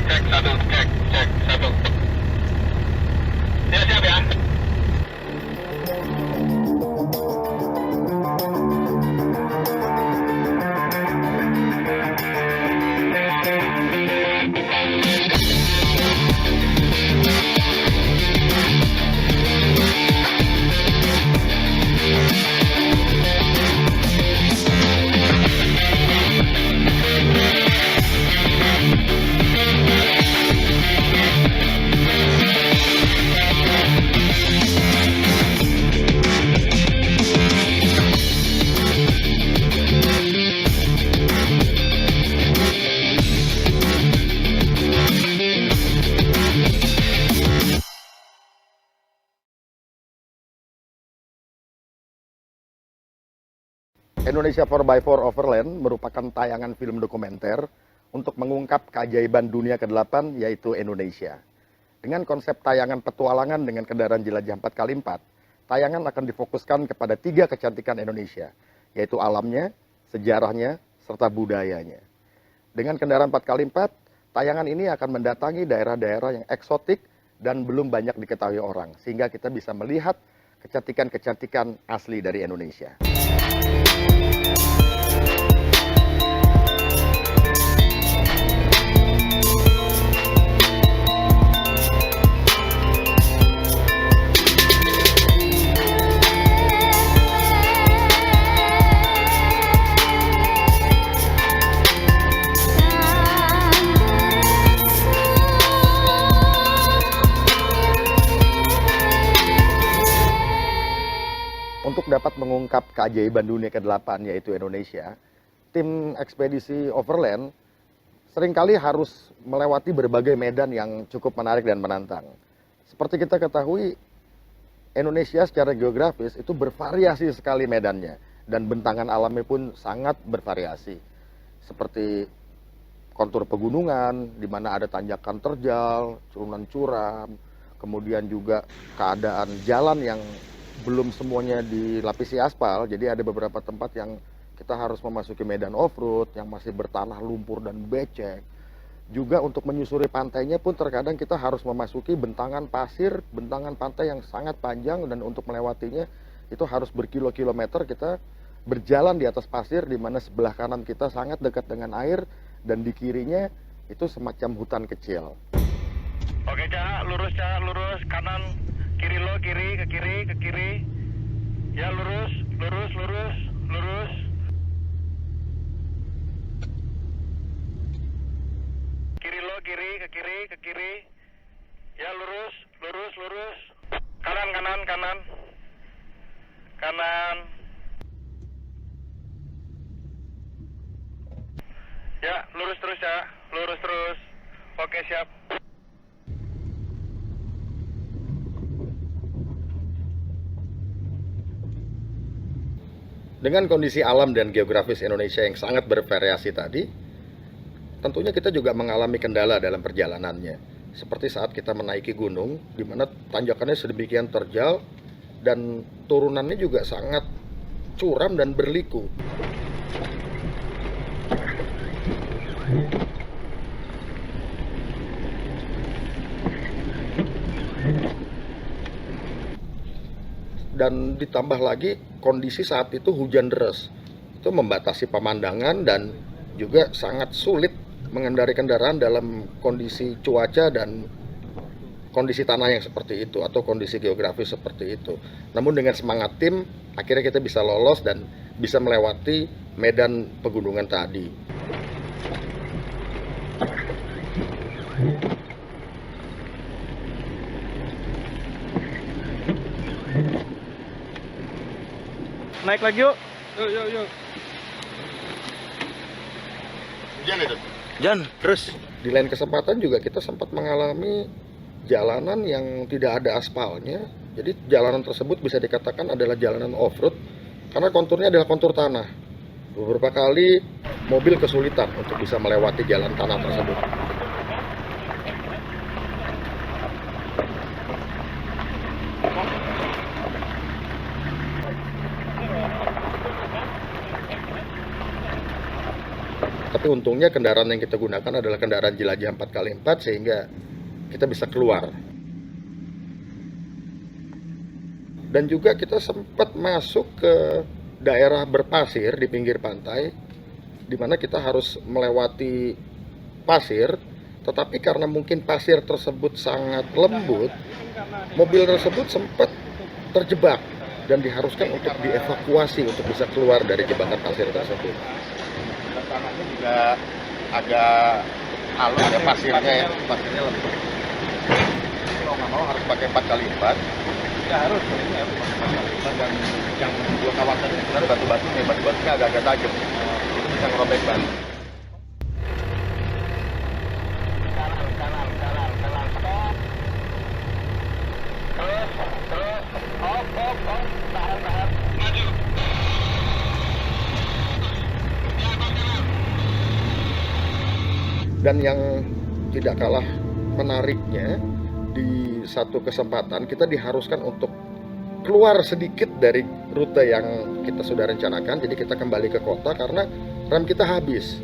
cek satu, cek satu. Ya siap ya. Indonesia 4x4 Overland merupakan tayangan film dokumenter untuk mengungkap keajaiban dunia ke-8 yaitu Indonesia. Dengan konsep tayangan petualangan dengan kendaraan jelajah 4x4, tayangan akan difokuskan kepada 3 kecantikan Indonesia, yaitu alamnya, sejarahnya, serta budayanya. Dengan kendaraan 4x4, tayangan ini akan mendatangi daerah-daerah yang eksotik dan belum banyak diketahui orang, sehingga kita bisa melihat kecantikan-kecantikan asli dari Indonesia. Untuk dapat mengungkap keajaiban dunia ke-8 yaitu Indonesia, tim ekspedisi Overland seringkali harus melewati berbagai medan yang cukup menarik dan menantang. Seperti kita ketahui, Indonesia secara geografis itu bervariasi sekali medannya dan bentangan alamnya pun sangat bervariasi. Seperti kontur pegunungan, di mana ada tanjakan terjal, turunan curam, kemudian juga keadaan jalan yang belum semuanya dilapisi aspal, jadi ada beberapa tempat yang kita harus memasuki medan off-road yang masih bertanah lumpur dan becek. Juga untuk menyusuri pantainya pun terkadang kita harus memasuki bentangan pasir, bentangan pantai yang sangat panjang, dan untuk melewatinya itu harus berkilo-kilometer kita berjalan di atas pasir, di mana sebelah kanan kita sangat dekat dengan air dan di kirinya itu semacam hutan kecil. Oke, Cak, lurus, kanan, kiri lo, kiri, ke kiri. Ya, lurus. Kiri lo, kiri, ke kiri. Ya, lurus. Kanan. Ya, lurus terus ya, lurus terus. Oke, siap. Dengan kondisi alam dan geografis Indonesia yang sangat bervariasi tadi, tentunya kita juga mengalami kendala dalam perjalanannya. Seperti saat kita menaiki gunung, di mana tanjakannya sedemikian terjal dan turunannya juga sangat curam dan berliku. Dan ditambah lagi kondisi saat itu hujan deras, itu membatasi pemandangan dan juga sangat sulit mengendari kendaraan dalam kondisi cuaca dan kondisi tanah yang seperti itu atau kondisi geografis seperti itu. Namun dengan semangat tim, akhirnya kita bisa lolos dan bisa melewati medan pegunungan tadi. Naik lagi yuk. Yuk. Hujan itu. Jan, Terus di lain kesempatan juga kita sempat mengalami jalanan yang tidak ada aspalnya. Jadi jalanan tersebut bisa dikatakan adalah jalanan off-road karena konturnya adalah kontur tanah. Beberapa kali mobil kesulitan untuk bisa melewati jalan tanah tersebut. Tapi Tapi untungnya kendaraan yang kita gunakan adalah kendaraan jelajah 4x4 sehingga kita bisa keluar. Dan juga kita sempat masuk ke daerah berpasir di pinggir pantai, di mana kita harus melewati pasir, tetapi karena mungkin pasir tersebut sangat lembut, mobil tersebut sempat terjebak dan diharuskan untuk dievakuasi untuk bisa keluar dari jebakan pasir tersebut. Tanahnya juga agak halus, ada pasirnya ya, pasirnya lembut. Kalau nggak mau harus pakai 4x4. Ya harus, ini harus pakai 4x4 dan yang dua kawasan ini sebenarnya batu-batunya agak-agak tajam. Itu bisa ngerobek ban. Dan yang tidak kalah menariknya, di satu kesempatan kita diharuskan untuk keluar sedikit dari rute yang kita sudah rencanakan. Jadi kita kembali ke kota karena rem kita habis.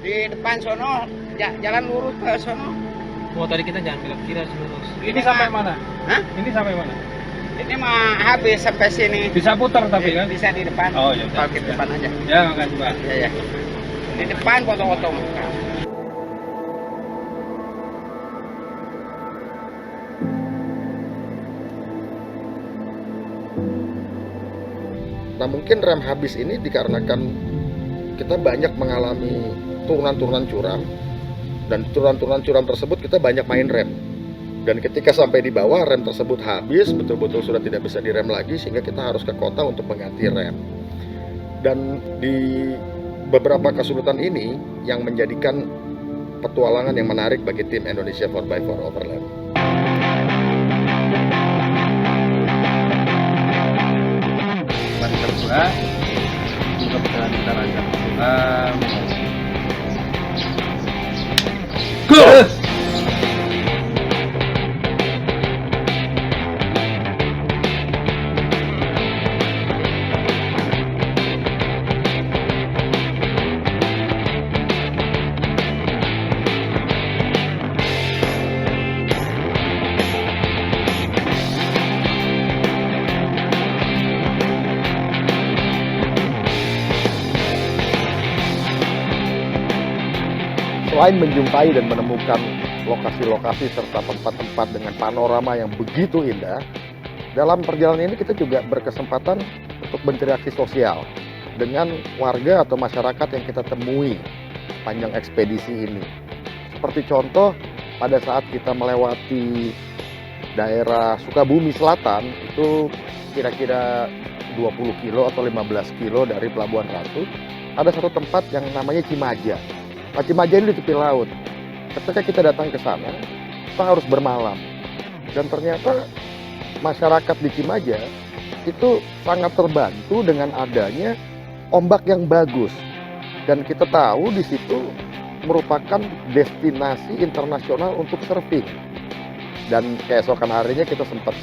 Di depan sono, jalan lurus ke sono. Oh, tadi kita jangan belok kiri, harus lurus. Ini sampai mana? Hah? Ini sampai mana? Ini mah habis sampai sini. Bisa putar tapi kan? Bisa di depan. Oh, ya. Parkir depan aja. Ya, makasih Pak. Ya. Di depan potong-potong. Nah, mungkin rem habis ini dikarenakan kita banyak mengalami turunan-turunan curam, dan turunan-turunan curam tersebut kita banyak main rem. Dan ketika sampai di bawah, rem tersebut habis, betul-betul sudah tidak bisa direm lagi, sehingga kita harus ke kota untuk mengganti rem. Dan di beberapa kesulitan ini yang menjadikan petualangan yang menarik bagi tim Indonesia 4x4 Overland. Ban kedua, juga perjalanan kita lanjut. Go! Selain menjumpai dan menemukan lokasi-lokasi serta tempat-tempat dengan panorama yang begitu indah, dalam perjalanan ini kita juga berkesempatan untuk berinteraksi sosial dengan warga atau masyarakat yang kita temui sepanjang ekspedisi ini. Seperti contoh, pada saat kita melewati daerah Sukabumi Selatan, itu kira-kira 20 kilo atau 15 kilo dari Pelabuhan Ratu, ada satu tempat yang namanya Cimaja. Nah, Cimaja ini di tepi laut. Ketika kita datang ke sana, kita harus bermalam. Dan ternyata masyarakat di Cimaja itu sangat terbantu dengan adanya ombak yang bagus. Dan kita tahu di situ merupakan destinasi internasional untuk surfing. Dan keesokan harinya kita sempat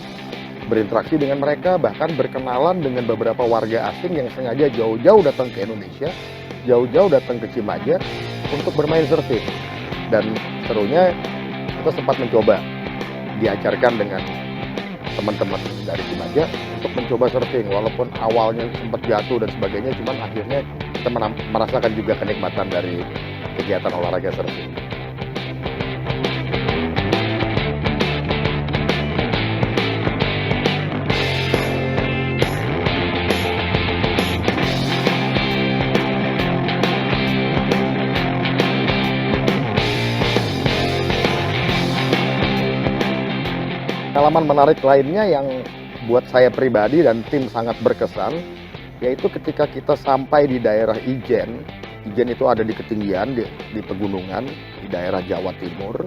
berinteraksi dengan mereka, bahkan berkenalan dengan beberapa warga asing yang sengaja jauh-jauh datang ke Indonesia, jauh-jauh datang ke Cimaja untuk bermain surfing. Dan serunya kita sempat mencoba diajarkan dengan teman-teman dari Cimaja untuk mencoba surfing, walaupun awalnya sempat jatuh dan sebagainya, cuman akhirnya kita merasakan juga kenikmatan dari kegiatan olahraga surfing. Pengalaman menarik lainnya yang buat saya pribadi dan tim sangat berkesan, yaitu ketika kita sampai di daerah Ijen. Ijen itu ada di ketinggian, di pegunungan, di daerah Jawa Timur.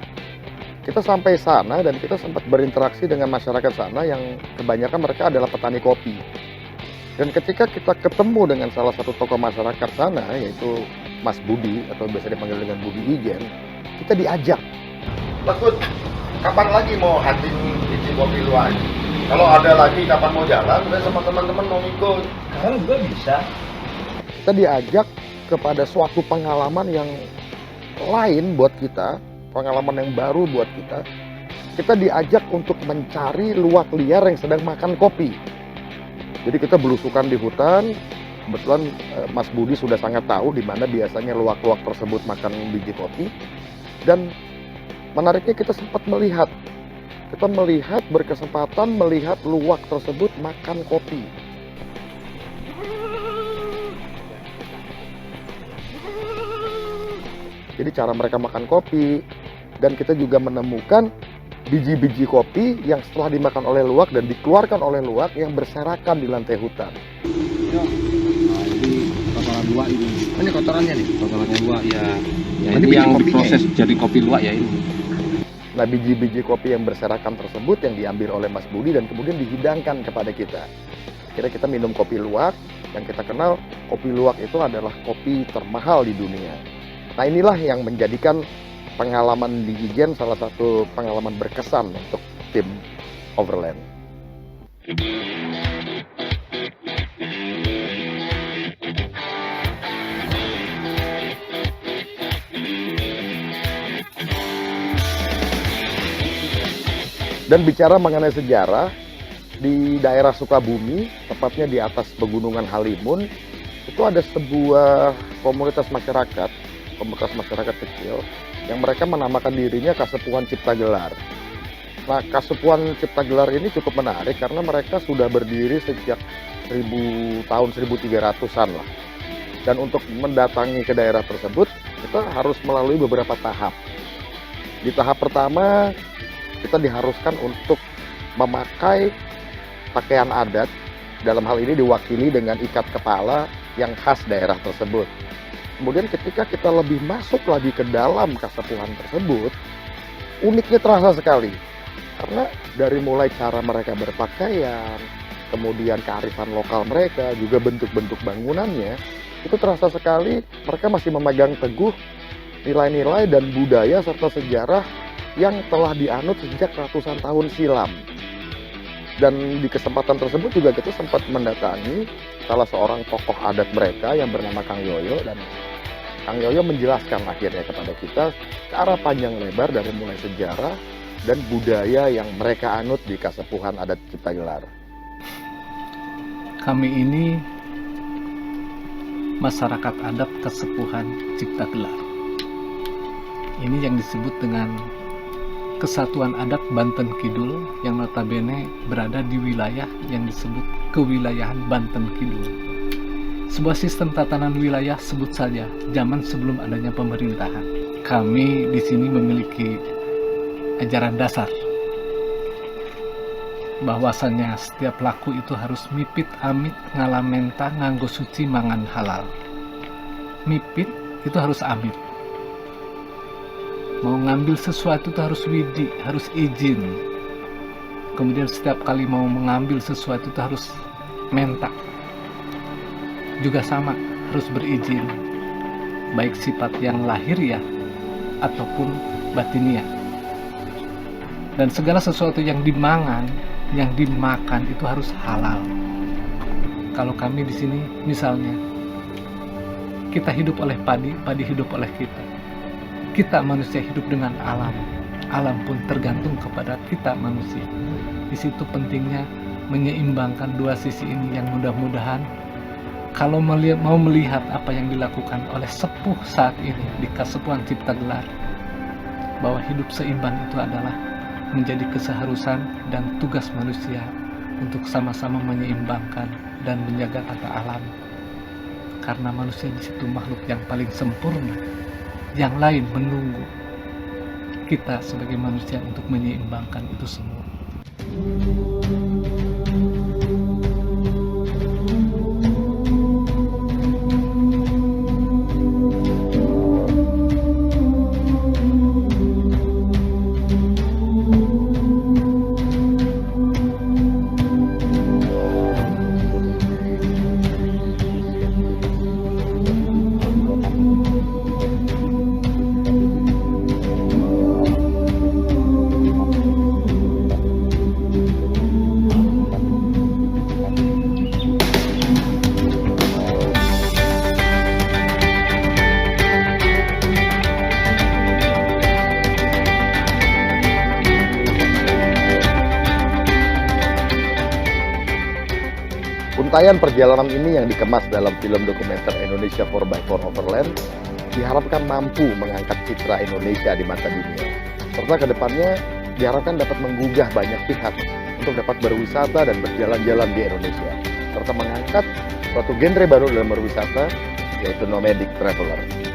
Kita sampai sana dan kita sempat berinteraksi dengan masyarakat sana yang kebanyakan mereka adalah petani kopi. Dan ketika kita ketemu dengan salah satu tokoh masyarakat sana, yaitu Mas Budi, atau biasa dipanggil dengan Budi Ijen, kita diajak. Takut, kapan lagi mau hunting isi kopi lu aja? Kalau ada lagi kapan mau jalan, saya sama teman-teman mau ikut. Sekarang juga bisa. Kita diajak kepada suatu pengalaman yang lain buat kita, pengalaman yang baru buat kita. Kita diajak untuk mencari luwak liar yang sedang makan kopi. Jadi kita belusukan di hutan. Kebetulan Mas Budi sudah sangat tahu di mana biasanya luwak-luwak tersebut makan biji kopi. Dan menariknya kita sempat melihat. Kita berkesempatan melihat luwak tersebut makan kopi. Jadi cara mereka makan kopi, dan kita juga menemukan biji-biji kopi yang setelah dimakan oleh luwak dan dikeluarkan oleh luwak yang berserakan di lantai hutan. Nah, ini kotoran luwak ini. Ini kotorannya nih. Kotorannya luwak ya. Ya Ini ini biji yang kopinya diproses jadi kopi luwak ya ini. Nah, biji-biji kopi yang berserakan tersebut yang diambil oleh Mas Budi dan kemudian dihidangkan kepada kita. Akhirnya kita minum kopi luwak, yang kita kenal kopi luwak itu adalah kopi termahal di dunia. Nah, inilah yang menjadikan pengalaman di Ijen salah satu pengalaman berkesan untuk tim Overland. Dan bicara mengenai sejarah, di daerah Sukabumi, tepatnya di atas pegunungan Halimun, itu ada sebuah komunitas masyarakat kecil, yang mereka menamakan dirinya Kasepuhan Cipta Gelar. Nah, Kasepuhan Cipta Gelar ini cukup menarik karena mereka sudah berdiri sejak 1300-an lah. Dan untuk mendatangi ke daerah tersebut, kita harus melalui beberapa tahap. Di tahap pertama, kita diharuskan untuk memakai pakaian adat, dalam hal ini diwakili dengan ikat kepala yang khas daerah tersebut. Kemudian ketika kita lebih masuk lagi ke dalam kasepuhan tersebut, uniknya terasa sekali. Karena dari mulai cara mereka berpakaian, kemudian kearifan lokal mereka, juga bentuk-bentuk bangunannya, itu terasa sekali mereka masih memegang teguh nilai-nilai dan budaya serta sejarah yang telah dianut sejak ratusan tahun silam. Dan di kesempatan tersebut juga kita sempat mendatangi salah seorang tokoh adat mereka yang bernama Kang Yoyo, dan Kang Yoyo menjelaskan akhirnya kepada kita secara panjang lebar dari mulai sejarah dan budaya yang mereka anut di Kasepuhan Adat Cipta Gelar. Kami ini masyarakat adat Kasepuhan Cipta Gelar. Ini yang disebut dengan Kesatuan Adat Banten Kidul, yang notabene berada di wilayah yang disebut Kewilayahan Banten Kidul. Sebuah sistem tatanan wilayah, sebut saja zaman sebelum adanya pemerintahan. Kami di sini memiliki ajaran dasar bahwasannya setiap laku itu harus mipit amit ngalamenta nganggo suci mangan halal. Mipit itu harus amit. Mau ngambil sesuatu itu harus widi, harus izin. Kemudian setiap kali mau mengambil sesuatu itu harus menta. Juga sama, harus berizin. Baik sifat yang lahiriah ataupun batiniah. Dan segala sesuatu yang dimakan itu harus halal. Kalau kami di sini misalnya kita hidup oleh padi, padi hidup oleh kita. Kita manusia hidup dengan alam. Alam pun tergantung kepada kita manusia. Di situ pentingnya menyeimbangkan dua sisi ini yang mudah-mudahan kalau mau melihat apa yang dilakukan oleh sepuh saat ini di Kasepuhan Cipta Gelar, bahwa hidup seimbang itu adalah menjadi keseharusan dan tugas manusia untuk sama-sama menyeimbangkan dan menjaga tata alam. Karena manusia di situ makhluk yang paling sempurna. Yang lain menunggu kita sebagai manusia untuk menyeimbangkan itu semua. Pengintaian perjalanan ini yang dikemas dalam film dokumenter Indonesia 4x4 Overland diharapkan mampu mengangkat citra Indonesia di mata dunia. Serta kedepannya diharapkan dapat menggugah banyak pihak untuk dapat berwisata dan berjalan-jalan di Indonesia. Serta mengangkat suatu genre baru dalam berwisata, yaitu nomadic traveler.